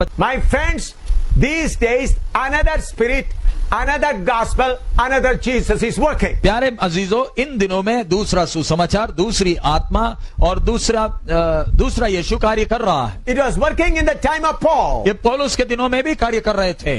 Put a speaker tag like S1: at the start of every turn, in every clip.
S1: My friends, these days another spirit, another gospel, another Jesus is working.
S2: प्यारे अजीजों, इन दिनों में दूसरा सुसमाचार, दूसरी आत्मा और दूसरा यीशु कार्य कर रहा है।
S1: It was working in the time of Paul.
S2: ये पौलुस के दिनों में भी कार्य कर रहे थे।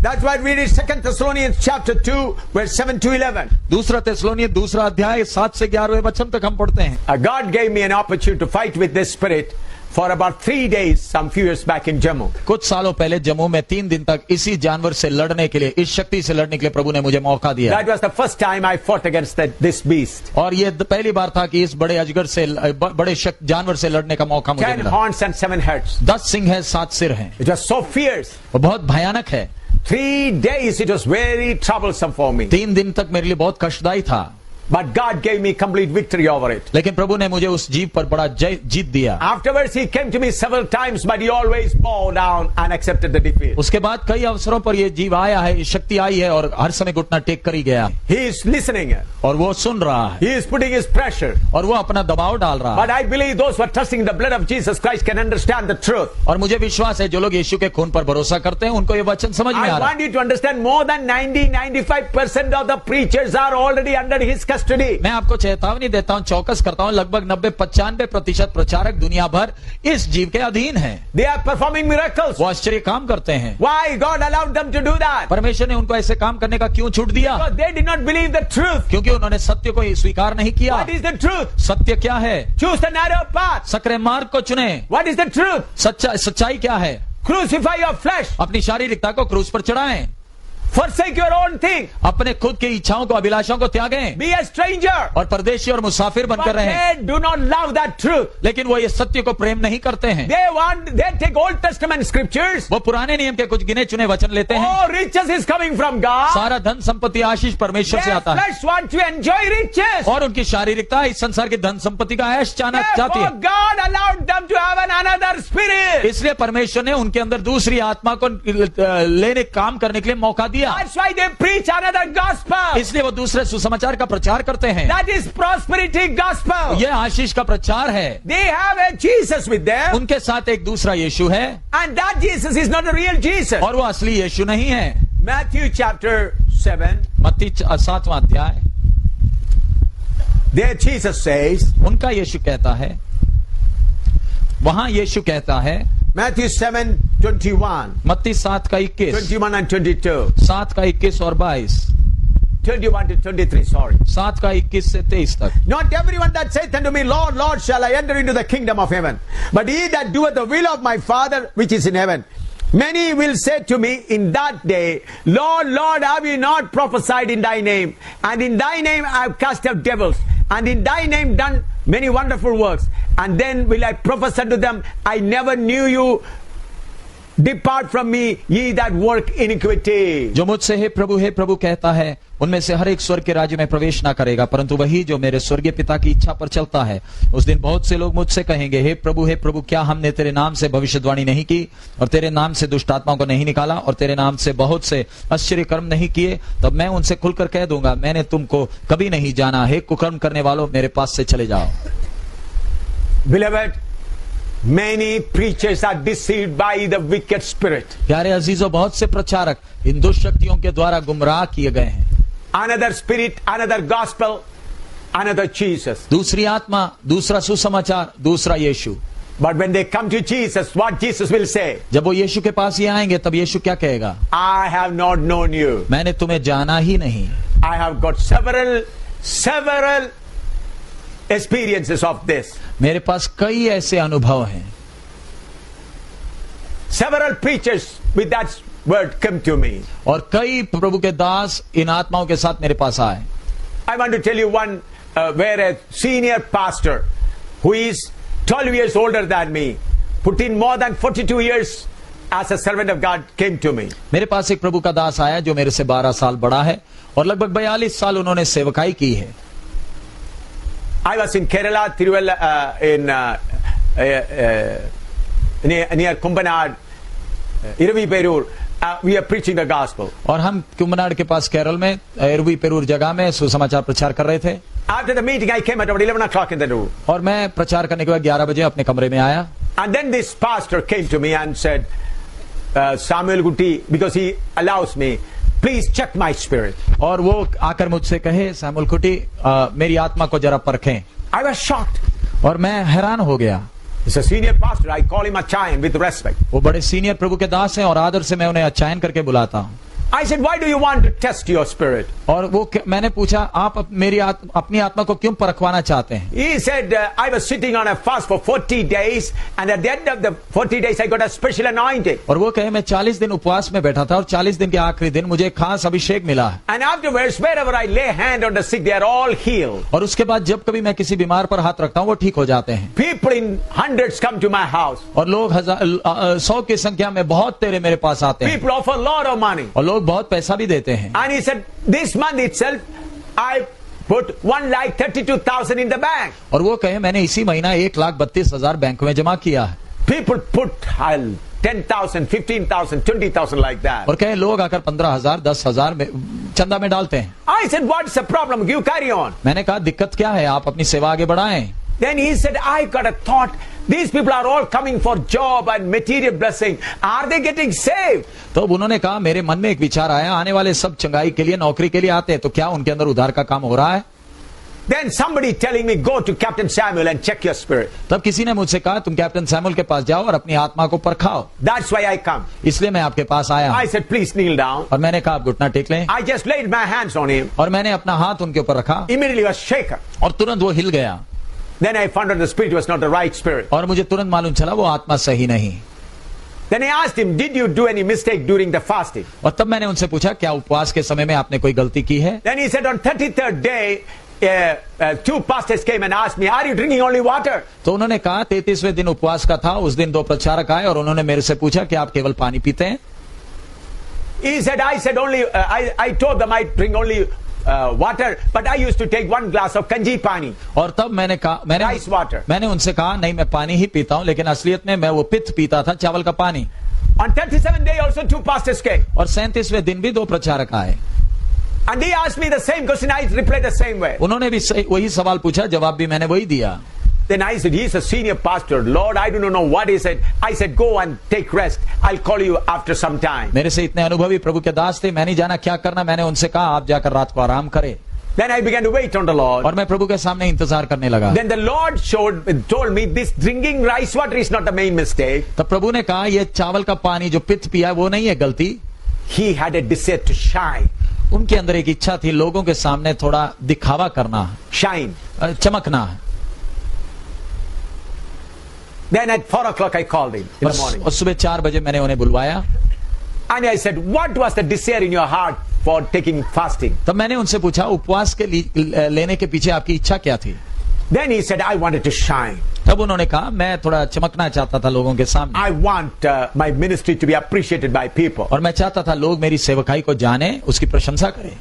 S1: That's why we read 2 Thessalonians chapter 2 verse 7 to 11.
S2: दूसरा थिस्सलुनीय दूसरा अध्याय 7 से 11वें वचन तक हम पढ़ते हैं।
S1: God gave me an opportunity to fight with this spirit for about 3 days some few years back in Jammu.
S2: कुछ सालों पहले जम्मू में 3 दिन तक इसी जानवर से लड़ने के लिए, इस शक्ति से लड़ने के लिए प्रभु ने मुझे मौका दिया।
S1: That was the first time I fought against this beast.
S2: और ये पहली बार था कि इस बड़े अजगर से, बड़े जानवर से लड़ने का मौका मुझे
S1: 10
S2: मिला।
S1: horns and 7 heads.
S2: 10 सिंह है, 7 सिर हैं।
S1: It was so fierce.
S2: वो बहुत भयानक है।
S1: 3 days it was very troublesome for me.
S2: 3 दिन तक मेरे लिए बहुत कष्टदायी था।
S1: But God gave me complete victory over it.
S2: लेकिन प्रभु ने मुझे उस जीव पर बड़ा जीत दिया।
S1: Afterwards he came to me several times, but he always bowed down and accepted the defeat.
S2: उसके बाद कई अवसरों पर ये जीव आया है, शक्ति आई है और हर समय घुटना टेक कर ही गया।
S1: He is listening
S2: और वो सुन रहा है।
S1: He is putting his pressure.
S2: और वो अपना दबाव डाल रहा है।
S1: But I believe those who are trusting the blood of Jesus Christ can understand the truth.
S2: और मुझे विश्वास है जो लोग यीशु के खून पर भरोसा करते हैं उनको ये वचन समझ में आ
S1: I
S2: रहा है।
S1: want you to understand more than 90-95% of the preachers are already under his custody.
S2: मैं आपको चेतावनी देता हूं, चौकस करता हूं, लगभग 90-95% प्रचारक दुनिया भर इस जीव के अधीन हैं।
S1: They are performing miracles.
S2: वो आश्चर्य काम करते हैं।
S1: Why God allowed them to do that?
S2: परमेश्वर ने उनको ऐसे काम करने का क्यों छूट दिया?
S1: Because they did not believe the truth.
S2: क्योंकि उन्होंने सत्य को स्वीकार नहीं किया।
S1: What is the truth?
S2: सत्य क्या है?
S1: Choose the narrow path.
S2: सकरे मार्ग को चुने।
S1: What is the truth?
S2: सच्चाई क्या है?
S1: Crucify your flesh.
S2: अपनी शारीरिकता को क्रूस पर चढ़ाएं।
S1: Forsake your own thing.
S2: अपने खुद की इच्छाओं को, अभिलाषाओं को त्यागें।
S1: Be a stranger.
S2: और परदेशी और मुसाफिर बनकर
S1: But
S2: रहें।
S1: they do not love that truth.
S2: लेकिन वो ये सत्य को प्रेम नहीं करते हैं।
S1: They take Old Testament scriptures.
S2: वो पुराने नियम के कुछ गिने चुने वचन लेते हैं।
S1: Oh, riches is coming from God.
S2: सारा धन संपत्ति आशीष परमेश्वर से
S1: Their
S2: आता है।
S1: flesh wants to enjoy riches.
S2: और उनकी शारीरिकता इस संसार की धन संपत्ति का ऐश चाहना चाहती
S1: Therefore,
S2: है।
S1: God allowed them to have another spirit.
S2: इसलिए परमेश्वर ने उनके अंदर दूसरी आत्मा को लेने काम करने के लिए मौका दिया।
S1: That's why they preach another gospel.
S2: इसलिए वो दूसरे सुसमाचार का प्रचार करते हैं।
S1: That is prosperity gospel.
S2: यह आशीष का प्रचार है।
S1: They have a Jesus with them.
S2: उनके साथ एक दूसरा यीशु है।
S1: And that Jesus is not a real Jesus.
S2: और वो असली यीशु नहीं है।
S1: Matthew chapter 7.
S2: मत्ती 7वां अध्याय।
S1: There Jesus says.
S2: उनका यीशु कहता है, वहां यीशु कहता है,
S1: Matthew 7:21.
S2: मत्ती 7 का 21,
S1: 21 and 22.
S2: 7 का 21 और 22,
S1: 21 to 23, sorry.
S2: 7 का 21 से 23 तक।
S1: Not everyone that saith unto me, Lord, Lord, shall I enter into the kingdom of heaven, but he that doeth the will of my Father which is in heaven. Many will say to me in that day, Lord, Lord, have we not prophesied in thy name? And in thy name I have cast out devils, and in thy name done many wonderful works. And then will I prophesy to them, I never knew you. Depart from me, ye that work iniquity.
S2: जो मुझसे हे प्रभु कहता है, उनमें से हर एक स्वर्ग के राज्य में प्रवेश ना करेगा, परंतु वही जो मेरे स्वर्गीय पिता की इच्छा पर चलता है। उस दिन बहुत से लोग मुझसे कहेंगे, हे प्रभु, क्या हमने तेरे नाम से भविष्यवाणी नहीं की, और तेरे नाम से दुष्ट आत्माओं को नहीं निकाला, और तेरे नाम से बहुत से आश्चर्य कर्म नहीं किए? तब मैं उनसे खुलकर कह दूंगा, मैंने तुमको कभी नहीं जाना। हे कुकर्म करने वालों, मेरे पास से चले जाओ।
S1: Beloved, many preachers are deceived by the wicked spirit.
S2: प्यारे अजीजों, बहुत से प्रचारक इन दुष्ट शक्तियों के द्वारा गुमराह किए गए हैं।
S1: Another spirit, another gospel, another Jesus.
S2: दूसरी आत्मा, दूसरा सुसमाचार, दूसरा यीशु।
S1: But when they come to Jesus, what Jesus will say?
S2: जब वो यीशु के पास ही आएंगे तब यीशु क्या कहेगा?
S1: I have not known you.
S2: मैंने तुम्हें जाना ही नहीं।
S1: I have got several experiences of this.
S2: मेरे पास कई ऐसे अनुभव हैं।
S1: Several preachers with that word come to me.
S2: और कई प्रभु के दास इन आत्माओं के साथ मेरे पास आए।
S1: I want to tell you one where a senior pastor who is 12 years older than me, put in more than 42 years as a servant of God, came to me.
S2: मेरे पास एक प्रभु का दास आया जो मेरे से 12 साल बड़ा है और लगभग 42 साल उन्होंने सेवकाई की है।
S1: I was in Kerala, Tiruvalla, near Kumbanad, Iruvi Perur. We are preaching the gospel.
S2: और हम कुम्भनाड के पास केरल में इरवी पेरूर जगह में सुसमाचार प्रचार कर रहे थे।
S1: After the meeting, I came at about 11 o'clock in the room.
S2: और मैं प्रचार करने के बाद 11 बजे अपने कमरे में आया।
S1: And then this pastor came to me and said, Samuel Gutti, because he allows me, please check my spirit.
S2: और वो आकर मुझसे कहे, सैमुअल कुटी, मेरी आत्मा को जरा परखें।
S1: I was shocked.
S2: और मैं हैरान हो गया।
S1: He's a senior pastor. I call him Achayan with respect.
S2: वो बड़े सीनियर प्रभु के दास हैं और आदर से मैं उन्हें अचायन करके बुलाता हूँ।
S1: I said, why do you want to test your spirit?
S2: और वो मैंने पूछा, आप अपनी आत्मा को क्यों परखवाना चाहते हैं?
S1: He said, I was sitting on a fast for 40 days, and at the end of the 40 days, I got a special anointing.
S2: और वो कहे, मैं 40 दिन उपवास में बैठा था और 40 दिन के आखिरी दिन मुझे खास अभिषेक मिला है।
S1: And afterwards, wherever I lay hand on the sick, they are all healed.
S2: और उसके बाद जब कभी मैं किसी बीमार पर हाथ रखता हूँ वो ठीक हो जाते हैं।
S1: People in hundreds come to my house.
S2: और लोग 100 की संख्या में बहुत तेरे मेरे पास आते हैं।
S1: People offer a lot of money.
S2: और लोग बहुत पैसा भी देते हैं।
S1: And he said, this month itself, I put 1,32,000 in the bank.
S2: और वो कहे, मैंने इसी महीना 1,32,000 बैंक में जमा किया है।
S1: People put 10,000, 15,000, 20,000 like that.
S2: और कहे, लोग आकर 15,000, 10,000 में चंदा में डालते हैं।
S1: I said, what's the problem? You carry on.
S2: मैंने कहा, दिक्कत क्या है, आप अपनी सेवा आगे बढ़ाएं।
S1: Then he said, I got a thought. These people are all coming for job and material blessing. Are they getting saved?
S2: तो उन्होंने कहा, मेरे मन में एक विचार आया, आने वाले सब चंगाई के लिए, नौकरी के लिए आते हैं, तो क्या उनके अंदर उद्धार का काम हो रहा है?
S1: Then somebody telling me, go to Captain Samuel and check your spirit.
S2: तब किसी ने मुझसे कहा, तुम कैप्टन सैमुअल के पास जाओ और अपनी आत्मा को परखाओ।
S1: That's why I come.
S2: इसलिए मैं आपके पास आया।
S1: I said, please kneel down.
S2: और मैंने कहा, आप घुटना टेक लें।
S1: I just laid my hands on him.
S2: और मैंने अपना हाथ उनके ऊपर रखा।
S1: Immediately was shaken.
S2: और तुरंत वो हिल गया।
S1: Then I found out the spirit was not the right spirit.
S2: और मुझे तुरंत मालूम चला वो आत्मा सही नहीं।
S1: Then I asked him, did you do any mistake during the fasting?
S2: और तब मैंने उनसे पूछा, क्या उपवास के समय में आपने कोई गलती की है?
S1: Then he said, on 33rd day, two pastors came and asked me, are you drinking only water?
S2: तो उन्होंने कहा, 33वें दिन उपवास का था, उस दिन 2 प्रचारक आए और उन्होंने मेरे से पूछा कि आप केवल पानी पीते हैं?
S1: He said, I said only, I told them I drink only water, but I used to take 1 glass of kanji pani.
S2: और तब मैंने कहा,
S1: Rice water.
S2: मैंने उनसे कहा, नहीं मैं पानी ही पीता हूं, लेकिन असलियत में मैं वो पित्त पीता था, चावल का पानी।
S1: On 37th day also 2 pastors came.
S2: और 37वें दिन भी 2 प्रचारक आए।
S1: And they asked me the same question, I replied the same way.
S2: उन्होंने भी वही सवाल पूछा, जवाब भी मैंने वही दिया।
S1: Then I said, he's a senior pastor. Lord, I do not know what he said. I said, go and take rest. I'll call you after some time.
S2: मेरे से इतने अनुभवी प्रभु के दास थे, मैं नहीं जाना क्या करना। मैंने उनसे कहा, आप जाकर रात को आराम करें।
S1: Then I began to wait on the Lord.
S2: और मैं प्रभु के सामने इंतजार करने लगा।
S1: Then the Lord told me this drinking rice water is not the main mistake.
S2: तब प्रभु ने कहा, ये चावल का पानी जो पित्त पिया है वो नहीं है गलती।
S1: He had a desire to shine.
S2: उनके अंदर एक इच्छा थी लोगों के सामने थोड़ा दिखावा करना,
S1: Shine.
S2: चमकना।
S1: Then at 4 o'clock I called him in the morning.
S2: और सुबह 4 बजे मैंने उन्हें बुलवाया।
S1: And I said, what was the desire in your heart for taking fasting?
S2: तब मैंने उनसे पूछा, उपवास के लेने के पीछे आपकी इच्छा क्या थी?
S1: Then he said, I wanted to shine.
S2: तब उन्होंने कहा, मैं थोड़ा चमकना चाहता था लोगों के सामने।
S1: I want my ministry to be appreciated by people.
S2: और मैं चाहता था लोग मेरी सेवकाई को जाने, उसकी प्रशंसा करें।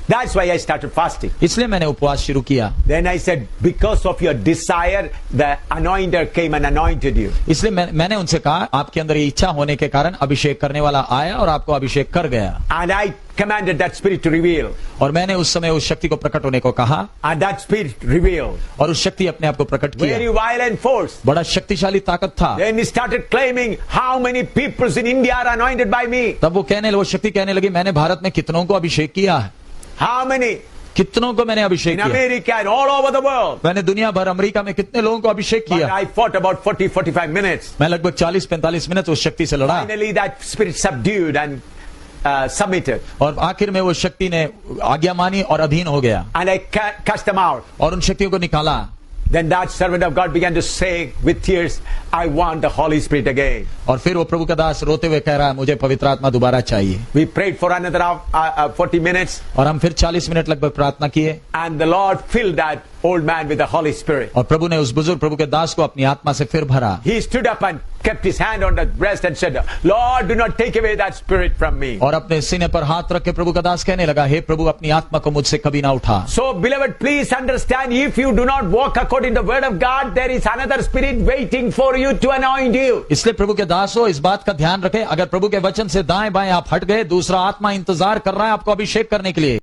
S1: That's why I started fasting.
S2: इसलिए मैंने उपवास शुरू किया।
S1: Then I said, because of your desire, the anointer came and anointed you.
S2: इसलिए मैंने उनसे कहा, आपके अंदर ये इच्छा होने के कारण अभिषेक करने वाला आया और आपको अभिषेक कर गया।
S1: And I commanded that spirit to reveal.
S2: और मैंने उस समय उस शक्ति को प्रकट होने को कहा।
S1: And that spirit revealed.
S2: और उस शक्ति अपने आप को प्रकट किया।
S1: Very violent force.
S2: बड़ा शक्तिशाली ताकत था।
S1: Then he started claiming how many people in India are anointed by me.
S2: तब वो शक्ति कहने लगी, मैंने भारत में कितनों को अभिषेक किया है।
S1: How many?
S2: कितनों को मैंने अभिषेक
S1: In
S2: किया।
S1: America and all over the world.
S2: मैंने दुनिया भर अमेरिका में कितने लोगों को अभिषेक
S1: But
S2: किया।
S1: I fought about 40-45 minutes.
S2: मैं लगभग 40-45 मिनट उस शक्ति से लड़ा।
S1: Finally that spirit subdued and submitted.
S2: और आखिर में वो शक्ति ने आज्ञा मानी और अधीन हो गया।
S1: And I cast them out.
S2: और उन शक्तियों को निकाला।
S1: Then that servant of God began to say with tears, I want the Holy Spirit again.
S2: और फिर वो प्रभु का दास रोते हुए कह रहा है, मुझे पवित्र आत्मा दोबारा चाहिए।
S1: We prayed for another 40 minutes.
S2: और हम फिर 40 मिनट लगभग प्रार्थना किए।
S1: And the Lord filled that old man with the Holy Spirit.
S2: और प्रभु ने उस बुजुर्ग प्रभु के दास को अपनी आत्मा से फिर भरा।
S1: He stood up and kept his hand on the breast and said, Lord, do not take away that spirit from me.
S2: और अपने सीने पर हाथ रख के प्रभु का दास कहने लगा, हे प्रभु अपनी आत्मा को मुझसे कभी ना उठा।
S1: So beloved, please understand, if you do not walk according to the word of God, there is another spirit waiting for you to anoint you.
S2: इसलिए प्रभु के दास हो, इस बात का ध्यान रखें, अगर प्रभु के वचन से दाएं बाएं आप हट गए, दूसरा आत्मा इंतजार कर रहा है आपको अभिषेक करने के लिए।